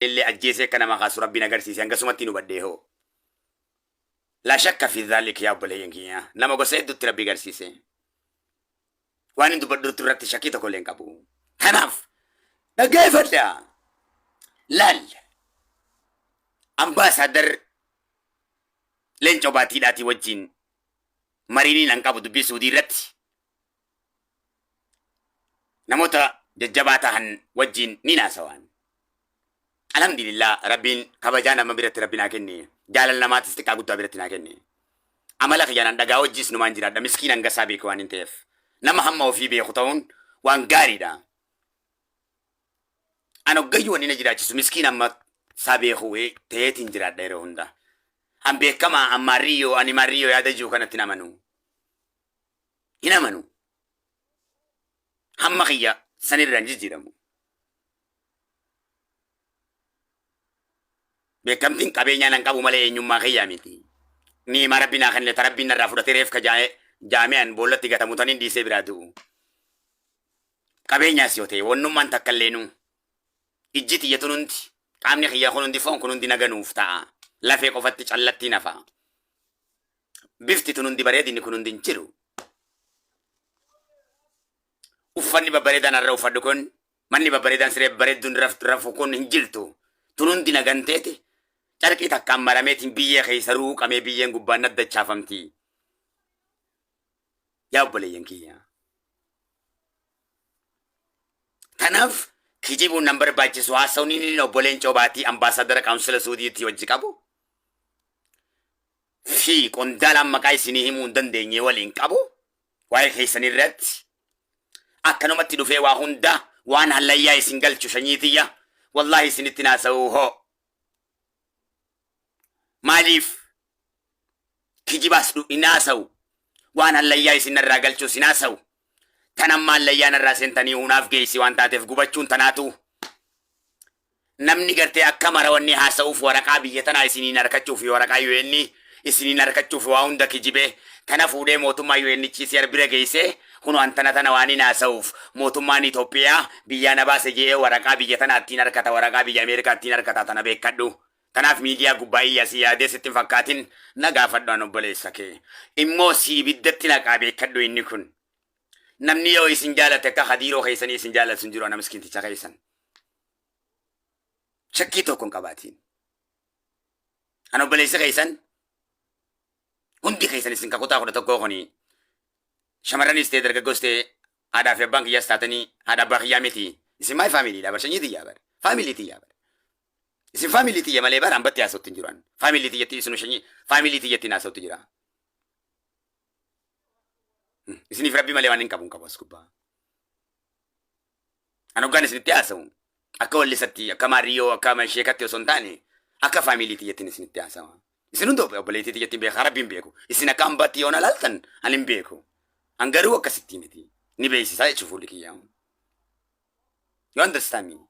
اللي أجيسي كان ما خاص ربنا قرسي سيان قسمتي نبديه لا شك في ذلك يا أبو لينكيا نما قصيد تربي قرسي وان انتو بدو ترتي شكيتا كلين كابو تناف كيف لا لال أمباسادر لين جوباتي داتي وجين مريني نانكابو دبي سودي رتي نموتا ججباتا هن وجين نينا سوان الحمد لله ربين كبجانا مبرت ربنا كني جالل نما تستقا قد برتنا كني عملا خيانا دغا وجيس نمان جرا دا مسكين انغا سابي كوان انتف نما هم في بي خطون وان غاري دا انا غيو ني نجرا تشو مسكين اما سابي خوي تيتين جرا دايرو هوندا ام بي كما ام ماريو اني ماريو يا دجو كانت نامنو هنا منو هم خيا سنير رنجي جيرمو bekamtin kabenya nan kabu male nyumma khiyamiti ni marabina khan le tarabina rafuda teref ka jae jamian bollati gata mutanin di sebradu kabenya siote wonnu man takallenu ijiti yatununti kamni khiya khunundi fon kunundi naganu fta la fe ko fatti challatti nafa bifti tunundi baredi ni kunundi nchiru uffanni babareda na rafu fadukon manni babareda sire baredun rafukon hinjiltu tunundi nagantete Carki takkan marametin biyya keessaru qame biyyen gubbaan addachaafamti. Yaa obboleeyyan kiyya. Kanaaf kijibuun nan barbaachisu haasawni inni obboleen Coobaatii ambaasadara kaansila Suudiitti wajji qabu. Fi qondaalaan maqaa isinii himuu hin dandeenye waliin qabu. Waa'ee keessan irratti akkanumatti dhufee waa hunda waan hallayyaa isin galchu shanyiitiyya. Wallahi isinitti naasa'uu hoo. Maaliif kijibas inaasa'u waan hallayyaa isin irraa galchuu sinaasa'u tanamma hallayyaan irraa sentanii hunaaf geessi waan taateef gubachuun tanaatu namni gartee akka mara wanni haasa'uuf waraqaa biyya tanaa isiniin harkachuuf waraqaa UN isiniin harkachuuf waa hunda kijibee tana fuudhee mootummaa UNichi si arbira geessee hunu antana tana waan inaasa'uuf mootummaan Itoophiyaa biyya na baase jee waraqaa biyya tanaattiin harkata waraqaa biyya Ameerikaattiin harkata tana beekadhu. Tanaaf miidiyaa gubbaayyaa si yaadee sitti fakkaatin nagaafadhu an obboleessa kee immoo si ibiddatti naqaa beekadhu inni kun namni yoo isin jaalate akka hadiiroo keessanii isin jaalatu hin jiru ana miskinticha keessan shakkii tokko hin qabaatiin an obboleessa keessan hundi keessan isin kakutaa kudha tokkoo kuni shamarranis ta'e dargaggoos ta'e haadhaa fi abbaan kiyyaas taatanii haadha abbaa kiyyaa miti isin maal faamiliidha barshanyii tiyyaa bare faamilii tiyyaa bare isin family tiyya malee bara ambatti haasawutti jiran family tiyyatti isinu shanyi family tiyyatti haasawutti jira isiniif rabbi malee waan hin qabu as gubbaa an hoggaan isinitti haasawu akka wallisatti akka maariyoo akka masheekatti osoo hin taane akka family tiyyatti isinitti haasawa isin hundi obboleettii tiyyatti hin beeku rabbi hin beeku isin akka ambatti yoona laaltan an hin beeku an garuu akkasitti miti ni beeksisaa jechuuf fuulli kiyyaa you understand me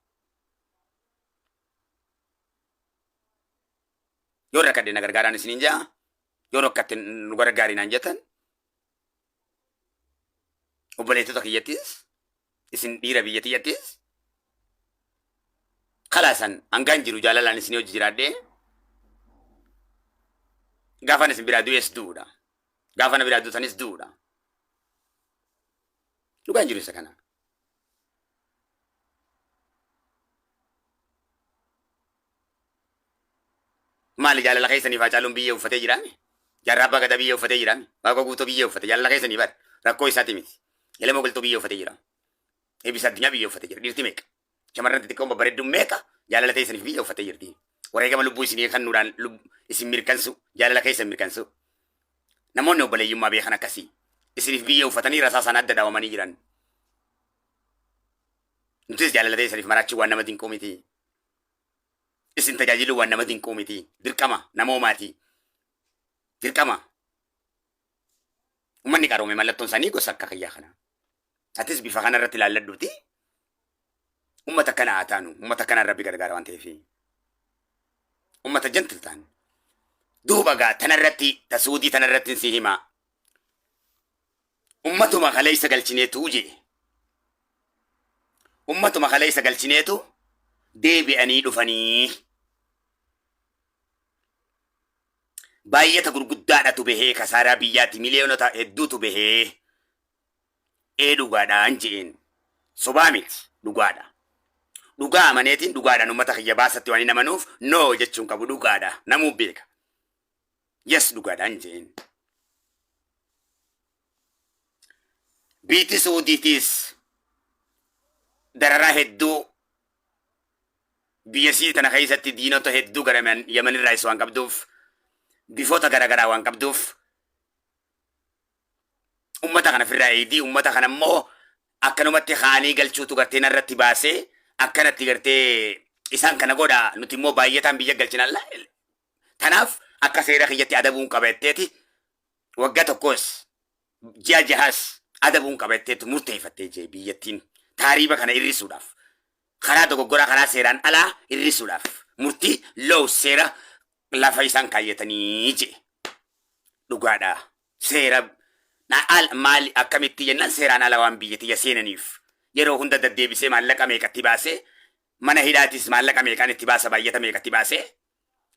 Yoo rakkadde na gargaaraan isiniin jaa yoo rakkatte nu gargaarii naan jettan obboleettota kiyyattis isin dhiira biyya tiyyattis kalaasan hangaan jiru jaalalaan isin hojii jiraadhee gaafan isin biraa du'ees duudha gaafana biraa duutanis duudha dhugaan jiru isa kana maali jaalala keessanii faacaaluun biyya uffatee jiraame jaarraa abbaa gadaa biyya uffatee jiraame waaqa guutuu biyya uffate jaalala keessanii bar rakkoo isaati miti ilma galtuu biyya uffatee jira eebisa addunyaa biyya uffatee jira dhiirti meeqa shamarran xixiqqoon babbareedduun meeqa jaalala keessaniif biyya uffatee jirti wareegama lubbuu isinii kennuudhaan isin mirkansu jaalala keessan mirkansu namoonni obboleeyyummaa beekan akkasii isiniif biyya uffatanii rasaasaan adda daawamanii jiran nutis jaalala keessaniif maraachii waan nama dinquu miti isin tajaajilu waan nama dinquu miti dirqama namoomaati dirqama ummanni qaroome mallattoon isaanii gosa akka kiyyaa kana atis bifa kana irratti ilaalladhuuti ummata kana haa taanu ummata kana rabbi gargaara waan ta'eef ummata jantil ta'an duuba gaa tanarratti tasuudii tanarratti si himaa ummatuma kaleessa galchineetu jedhe ummatuma kaleessa galchineetu deebi'anii dhufanii baay'ata gurguddaadhatu bahee kasaaraa biyyaatti miliyoonota hedduutu bahee dhugaadhaan jeen sobaa miti dhugaadha. Dhugaa amaneetiin dhugaadhaan uummata kiyya baasatti waan hin amanuuf noo jechuun qabu dhugaadha namuu beeka. Yes dhugaadhaan jeen. Biitti Suudiitiis dararaa hedduu biyya sii tana keessatti diinota hedduu gara Yamanirraa waan qabduuf bifoota garaagaraa waan qabduuf ummata kana firraa eedii ummata kana immoo akkanumatti haanii galchuutu gartee narratti baasee akkanatti gartee isaan kana godha nuti immoo baay'ataan biyya galchinalla. Tanaaf akka seera kiyyatti adabuun qabatteeti waggaa tokkos ji'a jahaas adabuun qabatteetu murteeffattee jee biyyattiin taariiba kana irrisuudhaaf karaa dogoggoraa karaa seeraan alaa irrisuudhaaf murtii loo seera lafa isaan kaayyatanii jee dhugaadha. Seera maali akkamitti jennaan seeraan ala waan biyyatiyya seenaniif yeroo hunda deddeebisee maallaqa meeqatti baasee mana hidhaatis maallaqa meeqaan itti baasa baay'ata meeqatti baasee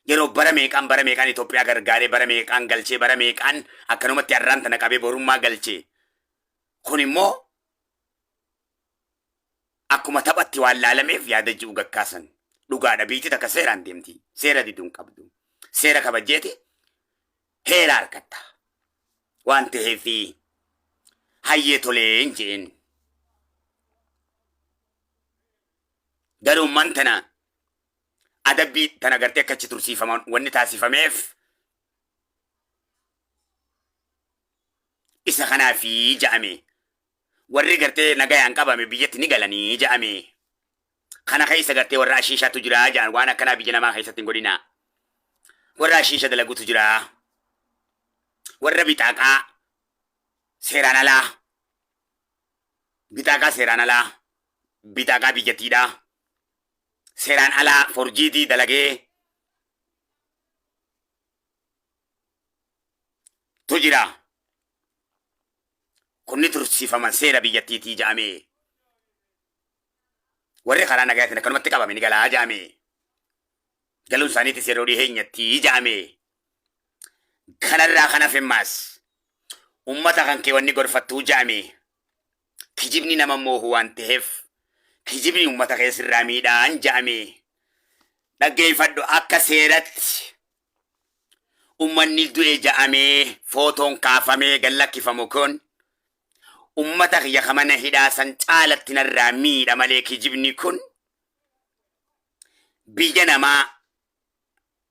yeroo bara meeqaan Itoophiyaa gargaaree bara meeqaan galchee bara meeqaan akkanumatti arraan tana qabee borummaa galchee kun immoo akkuma taphatti waan laalameef yaada ji'u gakkaasan dhugaadha. Biitti takka seeraan deemti seera diduun qabdu seera kabajjeeti heera harkatta waan ta'eefi hayyee toleen jeen garummaan tana adabbii tana gartee akkachi tursiifaman wanni taasifameef isa kanaafi ja'ame warri gartee nagayaan qabame biyyatti ni galanii ja'ame kana keessa gartee warra ashiishaatu jira ja'an waan akkanaa biyya namaa keessatti hin godhina. Warra ashiisha dalagutu jira warra bitaaqaa seeraan alaa bitaaqaa biyyattiidha seeraan alaa forjiitii dalagee tu jira. Kunni tursiifaman seera biyyattiitii ja'ame warri karaa nagayaatiin akkanumatti qabame ni galaa ja'ame galuun isaaniitis yeroo dhiheenyatti ja'ame. Kanarraa kana femmaas ummata kan kee wanni gorfattuu ja'ame kijibni nama moohu waan ta'eef kijibni ummata keessirraa miidhaan ja'ame dhaggeeffadhu akka seeratti ummanni du'e ja'amee footoon kaafamee gallakkifamu kun ummata kiyya kamana hidhaasan caalatti narraa miidha malee kijibni kun biyya namaa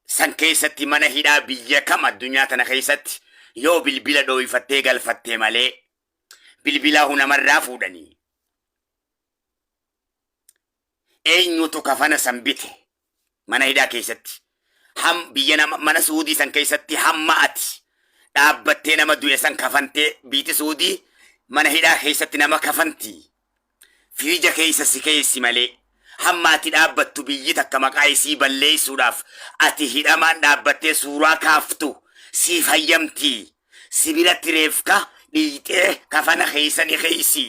san keessatti mana hidhaa biyya kam addunyaa tana keessatti yoo bilbila dhooyfattee galfattee malee bilbilaa namarraa fuudhanii eenyutu kafana san bite mana hidhaa keessatti biyya nama mana Suudii san keessatti hamma ati dhaabbattee nama du'e san kafantee biiti Suudii mana hidhaa keessatti nama kafanti fiija keessa si keessi malee hamma ati dhaabbattu biyyi takka maqaa isii balleessuudhaaf ati hidhamaan dhaabbattee suuraa kaaftu si fayyamti sibiilatti reefka dhiixee kafana keessa ni keessi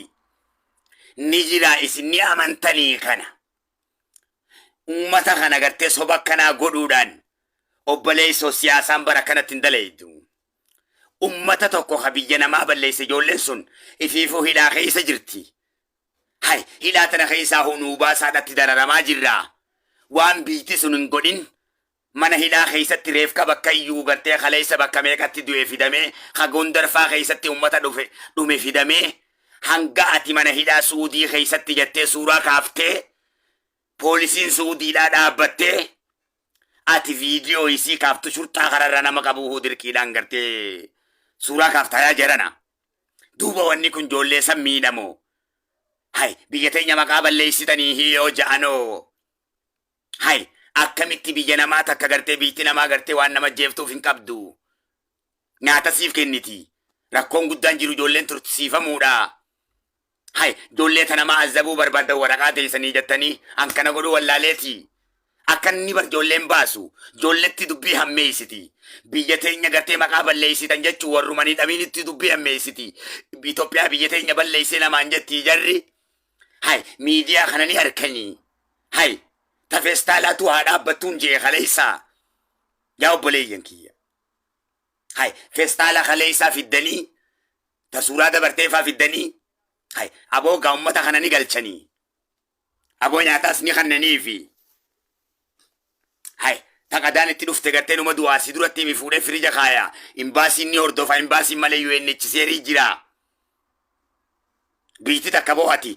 ni jira isin ni amantanii kana ummata kana gartee soba kanaa godhuudhaan obboleessoo siyaasaan bara kanatti hin dalaydu. Ummata tokko ka biyya namaa balleesse ijoolleen sun ifiifuu hidhaa keessa jirti. Hay hidhaa tana keessaa hunuu baasaadhatti dararamaa jirra. Waan biitti sun hin godhin mana hidhaa keessatti reefka bakka iyyuu gartee kaleessa bakka meeqatti du'e fidamee ka Gondarfaa keessatti ummata dhume fidamee hanga ati mana hidhaa Suudii keessatti jettee suuraa kaaftee poolisiin Suudiidhaa dhaabbattee ati viidiyoo isii kaaftu shurxaa kararra nama qabu dirqiidhaan gartee suuraa kaaftaa jirana. Duuba wanni kun ijoollee san miidhamoo. Hay biyya teenya maqaa balleessitanii hiyoo ja'anoo. Hay akkamitti biyya namaa takka gartee biitti namaa gartee waan nama jeeftuuf hin qabdu. Nyaata siif kenniti. Rakkoon guddaan jiru ijoolleen tursiifamuudha. Hay ijoollee tana ma'azzabuu barbaadan waraqaa teessanii jettanii hankana godhuu wallaaleeti. Akkanni bar ijoolleen baasu ijoolletti dubbii hammeessiti. Biyya teenya gartee maqaa balleessitan jechuu warrumanii dhamiinitti dubbii hammeessiti. Itoophiyaa biyya teenya balleessee namaan jetti jarri. Hay miidiyaa kana ni harkanii. Hay tafestaalatu haa dhaabbattuun jee kaleessaa yaa obboleeyyan kiyya. Hay festaala kaleessaa fiddanii ta suuraa dabarteefaa fiddanii hay aboo gaa ummata kana ni galchanii aboo nyaataas ni kannaniifi hay taqadaan itti dhufte gartee numa du'aasii duratti mi fuudhee firija kaaya imbaasiin ni hordofa imbaasiin malee UNHCR jira biitti takka bo'ati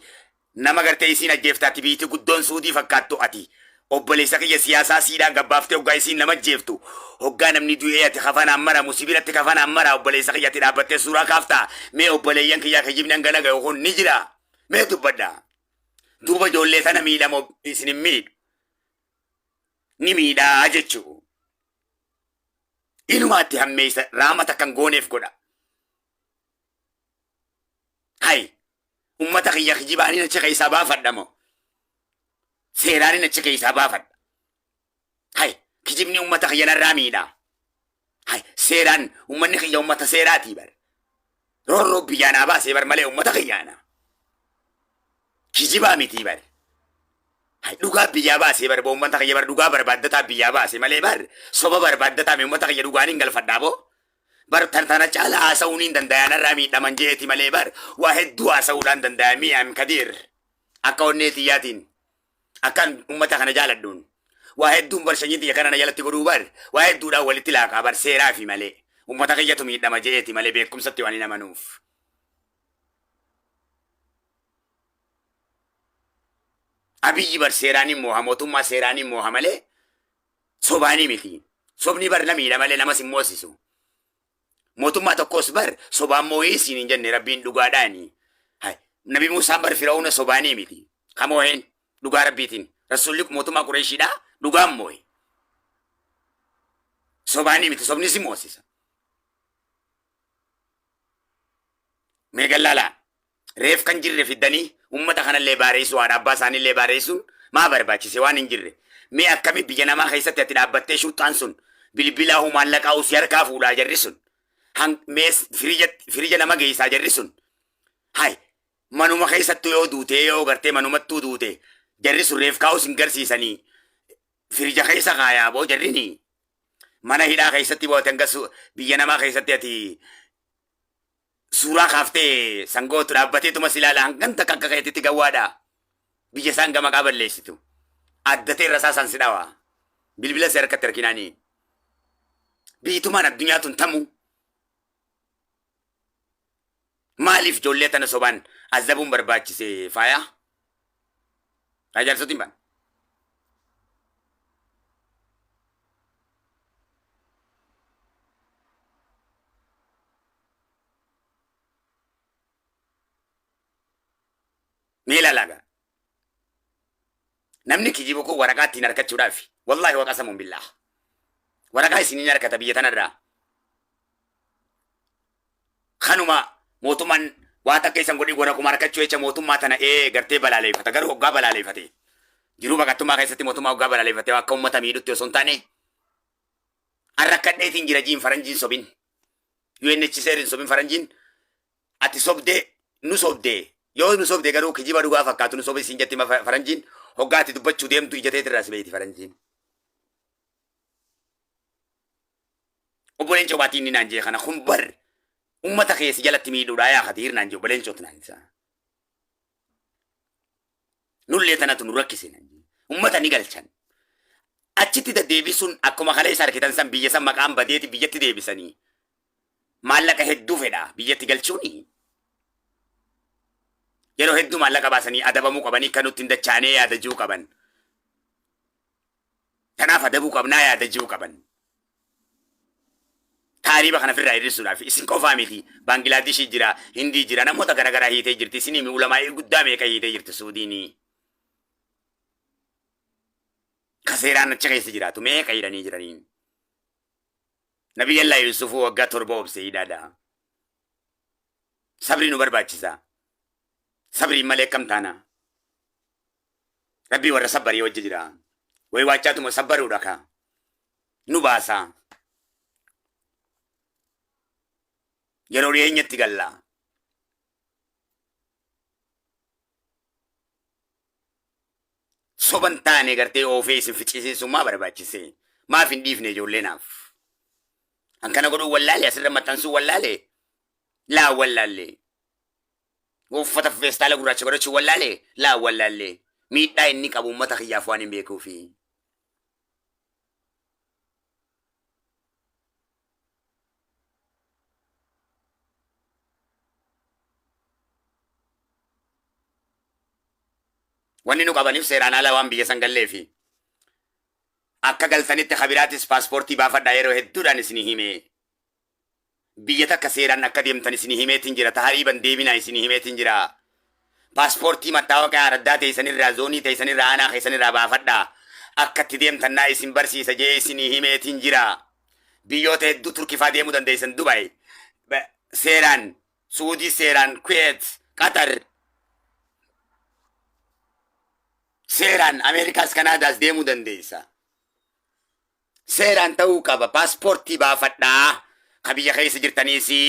nama gartee isiin ajjeeftaati biitti guddoon suudii fakkaattu ati obboleessa kiyya siyaasaa siidhaan gabbaaftee hoggaa isiin nama ajjeeftu hoggaa namni du'ee ati kafanaan mara musibiratti kafanaan mara obboleessa kiyyatti dhaabbattee suuraa kaaftaa mee obboleeyyan kiyyaa kijibni hangana ga'u kun ni jira mee dubbadha duuba ijoollee tana miidhamoo isin hin miidhu ni miidhaa jechuu inumaatti hammeessa raama takkan gooneef godha hay ummata kiyya kijibaanii achi keessaa baafadhamo seeraan achi keessaa baafadha hay kijibni ummata kiyya narraa miidhaa hay seeraan ummanni kiyya ummata seeraatii bar roorroo biyyaanaa baasee bar malee ummata kiyyaana kijibaa mitii bar hay dhugaa biyyaa baasee bar ummata kiyya bar dhugaa barbaaddataa biyyaa baasee malee bar soba barbaaddataa mee ummata kiyya dhugaan hin galfadhaa boo bar tana caala haasa'uun hin dandayanarraa miidhaman jeeti malee bar waa hedduu haasa'uudhaan dandaya mi'aam kadiir akka onneetiyyaatiin akkan ummata kana jaaladhuun waa hedduun bar shanyiti kana jalatti godhuu bar waa hedduudhaan walitti laaqaa bar seeraa fi malee ummata kiyyatu miidhama jeeti malee beekumsatti waan hin amanuuf. Abiyyi bar seeraanii mooha mootummaa seeraanii mooha malee sobaanii miti sobni bar na miidha malee namas hin moosisu. Mootummaa tokkos bar sobaan moo'ee siin hin jenne rabbiin dhugaadhaani. Hay nabi Muusaan bar Firaa'uuna sobaanii miti kamooheen dhugaa rabbiitiin rasulli mootummaa Qureeshiidhaa dhugaan moo'e sobaanii miti sobni si moosisa. Meegallaalaa reef kan jirre fiddanii ummata kanallee baareessuu haadha abbaa isaaniillee baareessuun maa barbaachise waan hin jirre mee akkami biyya namaa keessatti ati dhaabbattee shuuxxaan sun bilbilaa maallaqaa usii harkaa fuudhaa jarri sun mees firija nama geessaa jarri sun hay manuma keessattuu yoo duute yoo gartee manumattuu duute jarri sun reef kaa'us hin garsiisanii firija keessa kaayaa boo jarrini mana hidhaa keessatti boote hangas biyya namaa keessatti ati suuraa kaaftee sangootu dhaabbateetuma silaala hangan takka akka keetitti gawwaadha biyya isaan gama qaa balleessitu addatee irra isaan si dhawa bilbila si harkatti harkinaanii biitumaan addunyaa tun tamu maaliif ijoollee tana sobaan azabuun barbaachise faayaa rajaarsotiin baan meela laga namni kijibu ko waraqaa ittiin harkachuudhaaf wallahi waqasamuun billah waraqaa isiniin harkata biyya tanarraa kanuma mootummaan waa takka isan godhii waraquma harkachuu jecha mootummaa tana gartee balaaleeffata garuu hoggaa balaaleeffate jiruu baqattummaa keessatti mootummaa hoggaa balaaleeffate akka ummata miidhutti osoo hin taane harrakkadheetiin jira jiin faranjiin sobin UNHCR hin sobin faranjiin ati sobdee nu sobdee yoo nu sobdee garuu kijiba dhugaa fakkaatu nu sobe siin jetti faranjiin hoggaa ati dubbachuu deemtu ijateet irraa sibeeti faranjiin obboleen cobaatiin ni naan jee kana kun bar ummata keessi jalatti miidhuudhaa yaa khatiir naan jee obboleen cootu naan isaa nullee tanatu nu rakkise naan jee ummata ni galchan achitti deddeebisuun akkuma kale isa arkitan san biyya san maqaan badeeti biyyatti deebisanii maallaqa hedduu fedha biyyatti galchuuni yeroo hedduu maallaqa baasanii adabamuu qabanii kan nutti hin dachaanee yaadachuu qaban kanaaf adabuu qabnaa yaadachuu qaban taariiba kana firraa hir'isuudhaaf isin qofaa miti Baangilaadesh jira Hindii jira namoota garaagaraa hiitee jirti isinii ulamaa guddaa meeqa hiitee jirti Suudiinii kaseeraan achi keessa jiraatu meeqa hidhanii jiraniin Nabiyyallaa Yuusufuu waggaa 7 obse hidhaadha sabri nu barbaachisa sabri malee kam taana rabbii warra sabbarii wajji jira way waachaatuma sabbaruudha ka nu baasa yeroo dhiyeenyatti galla soban taane gartee oofee isin ficcisiisummaa barbaachise maaf hin dhiifne ijoolleenaaf an kana godhuu wallaalee asirra maxxansuu wallaalee laa wallaallee uffata feestaala gurraacha godhachuu wallaalee laa wallaallee miidhaa inni qabu uummata kiyyaaf waan hin beekuufi wanni nu qabaniif seeraan ala waan biyya san galleefi akka galtanitti kabiraatis paaspoortii baafadhaa yeroo hedduudhaan isinii hime biyya takka seeraan akka deemtan isinii himeetiin jira tahariiban deebinaa isinii himeetiin jira paaspoortii mattaawaqaa araddaa teessanirraa zoonii teessanirraa aanaa keessanirraa baafadhaa akka itti deemtan naa isin barsiisa jee isinii himeetiin jira biyyoota hedduu turkifaa deemuu dandeessan Dubaay seeraan Suudii seeraan Kuwait Qatar seeraan Ameerikaas Kanaadaas deemuu dandeessa seeraan ta'uu qaba paaspoortii baafadhaa ka biyya keessa jirtaniisi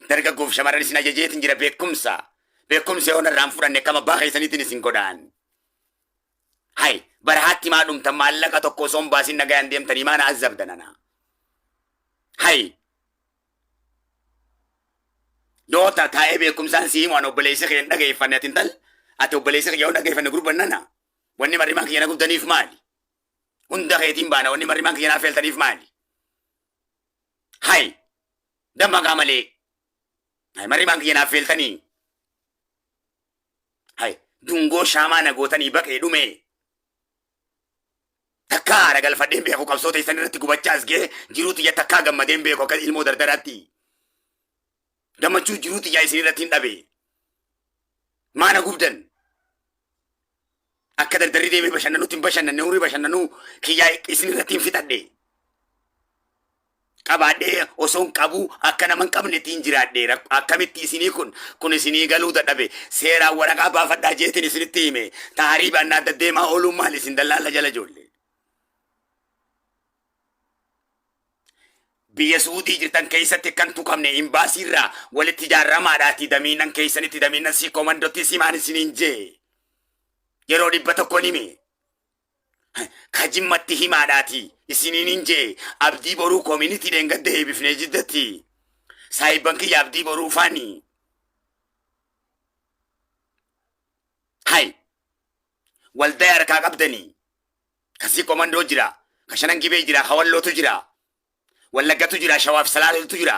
dargaggoof shamarran isin ajajeetiin jira beekumsa yoo narraan fudhanne kama abbaa keessaniitiin isin godhaan hay barahaatti maa dhumtan maallaqa tokko osoo hin baasin nagayaan deemtanii maana azabdanana hay yoo taa'ee beekumsaan sii waan obboleessa kee hin dhageeffanne atin tal ati obboleessa kee yoo dhageeffanne gurbannana wanni marrimaan kiyya na gubdaniif maali hunda keetiin baana wanni marrimaan kiyya naa feeltaniif maali hay dammagaa malee hay marrimaan kiyya naa feeltanii hay dungoo shaamaa na gootanii baqee dhume takkaa haara galfadheen beeku qabsoo teessan irratti gubachaas gee jiruu xiyya takkaa gammadeen beeku akka ilmoo dardaraatti gammachuu jiruu xiyyaa isin irratti hin dhabe maana gubdan akka dardarri deemee bashannanuutti hin bashannanne horii bashannanuu kiyyaa isin irratti hin fixadhe qabaadhee osoo hin qabu akka nama hin qabnetti hin jiraadhe akkamitti isinii kun isinii galuu dadhabe seeraan waraqaa baafadhaa jeetiin isinitti hime taarii baannaa daddeemaa ooluun maal isin dallaala jala ijoollee biyya Suudii jirtan keessatti kan tuqamne imbaasiirraa walitti ijaarramaadhaati damiinan keessanitti damiinan sii komandotti simaan isiniin jee yeroo 100 hime kajimmatti himaadhaati isiniin hin jee abdii boruu koominiti deengadda eebifnee jiddatti saayibban kiyya abdii boruu faani hay waldaa harkaa qabdanii kasii komandoo jira kashanan gibee jira hawallootu jira wallaggatu jira shawaaf salaaltu jira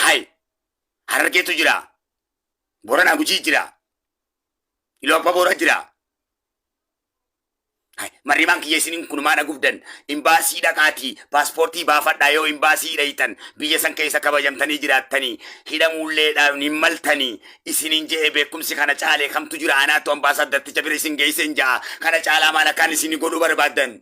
hay harargeetu jira boranaa gujii jira iloo abbaa boora jira hay marrimaan kiyya isiniin kun maana gubdan imbaasii dhaqaatii paaspoortii baafadhaa yoo imbaasii hidhaytan biyya san keessa kabajamtanii jiraattanii hidhamuulleedhaan hin maltanii isiniin jee beekumsi kana caalee kamtu jira anaattu ambaasaddarticha bira isin geeysen ja'a kana caalaa maal akkaan isinii godhuu barbaaddan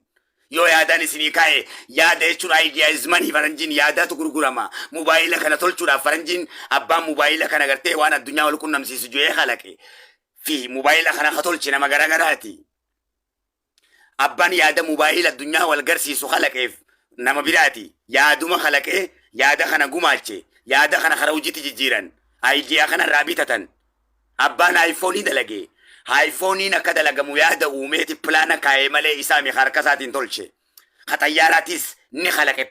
yoo yaadaan isinii kaa'e yaada jechuun aayidiyaayizmanii faranjiin yaadaatu gurgurama mubaayila kana tolchuudhaaf faranjiin abbaan mubaayila kana gartee waan addunyaa wal qunnamsiisu jee kalaqe fi mubaayila kana ka tolche nama garagaraati abbaan yaada mubaayila addunyaa wal garsiisu kalaqeef nama biraati yaaduma kalaqee yaada kana gumaache yaada kana kara hojiitti jijjiiran aayidiyaa kana irraa bitatan abbaan aayifoonii dalage aayifooniin akka dalagamu yaada uumeeti pilaana kaa'ee malee isaa mi harka isaatiin tolche ka xayyaaraatis ni kalaqe